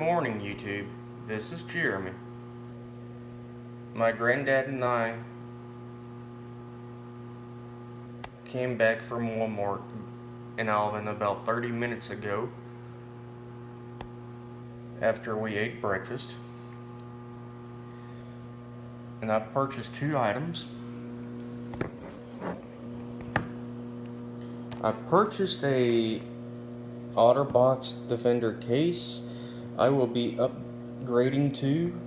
morning, YouTube. This is Jeremy. My granddad and I came back from Walmart in Alvin about 30 minutes ago after we ate breakfast. And I purchased two items. I purchased a Otterbox Defender case. I will be upgrading to.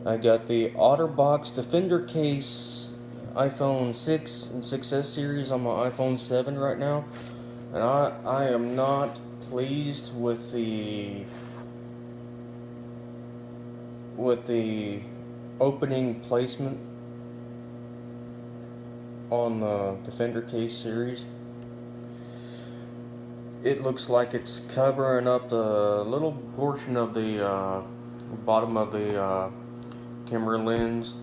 I got the Otterbox Defender case iPhone 6 and 6S series on my iPhone 7 right now, and I am not pleased with the opening placement on the Defender case series. It looks like it's covering up the little portion of the bottom of the camera lens,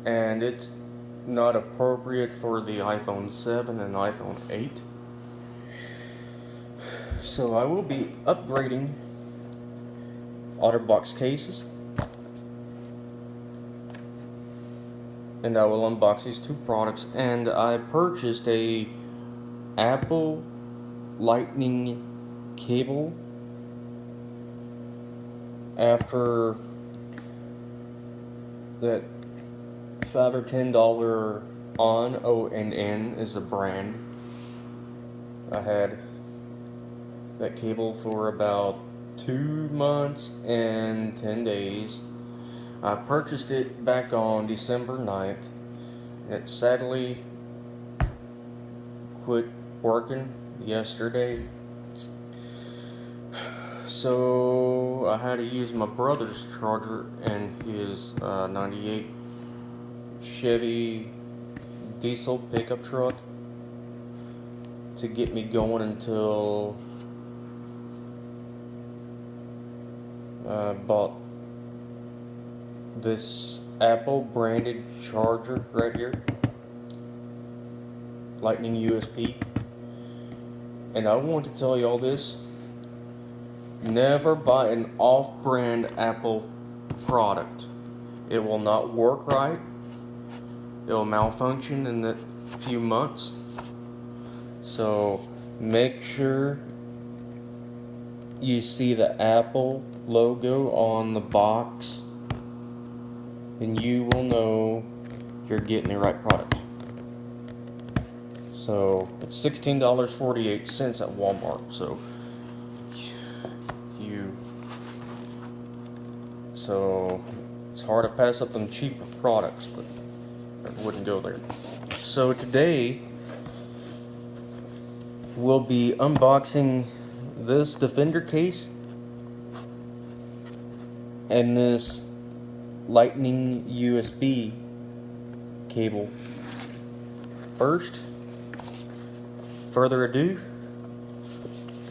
and it's not appropriate for the iPhone 7 and iPhone 8. So I will be upgrading Otterbox cases, and I will unbox these two products. And I purchased a Apple Lightning cable after that $5 or $10 ONN is a brand. I had that cable for about 2 months and 10 days. I purchased it back on December 9th. It sadly quit working yesterday. So I had to use my brother's charger and his 98 Chevy diesel pickup truck to get me going until I bought this Apple branded charger right here, Lightning USB. And I want to tell you all this: never buy an off-brand Apple product. It will not work right. It will malfunction in a few months. So make sure you see the Apple logo on the box, and you will know you're getting the right product. So it's $16.48 at Walmart. So it's hard to pass up on cheaper products, but I wouldn't go there. So today we'll be unboxing this Defender case and this Lightning USB cable. First, further ado,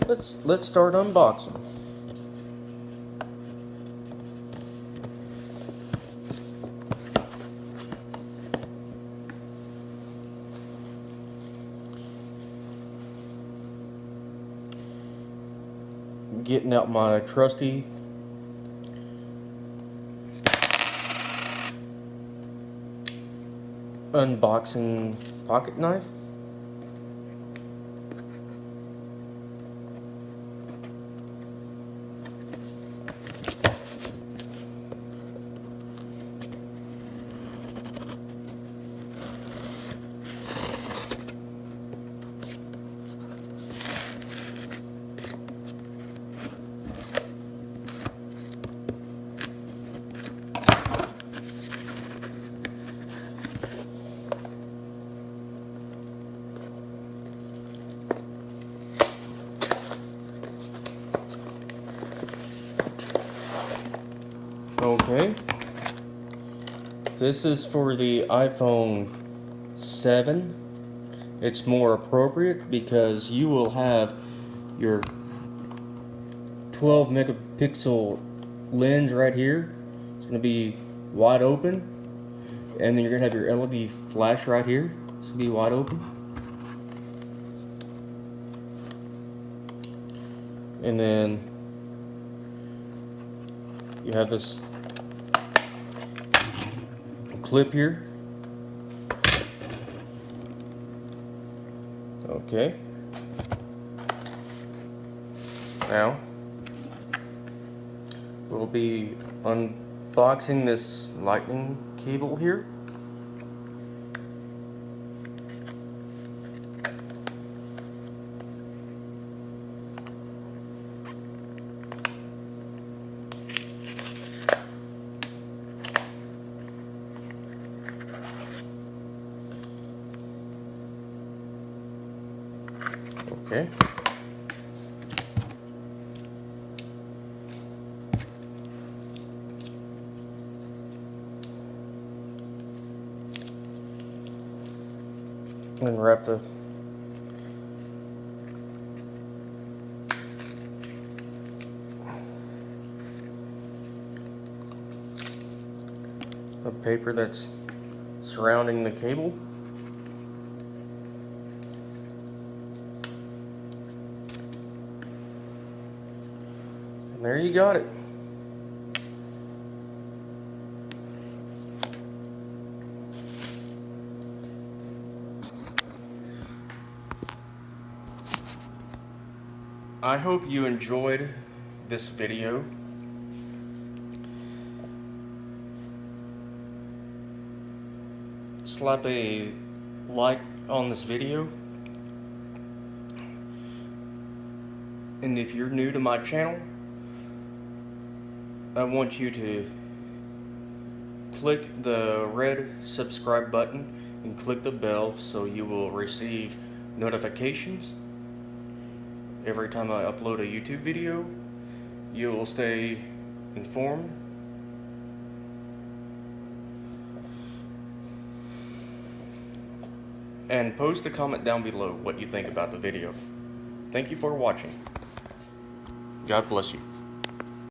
let's start unboxing. Getting out my trusty unboxing pocket knife. Okay, this is for the iPhone 7. It's more appropriate because you will have your 12 megapixel lens right here. It's going to be wide open, and then you're going to have your LED flash right here. It's going to be wide open. And then you have this clip here. Okay. Now we'll be unboxing this lightning cable here. Okay. And wrap the paper that's surrounding the cable. And there you got it. I hope you enjoyed this video. Slap a like on this video. And if you're new to my channel, I want you to click the red subscribe button and click the bell so you will receive notifications every time I upload a YouTube video. You will stay informed. And post a comment down below what you think about the video. Thank you for watching. God bless you.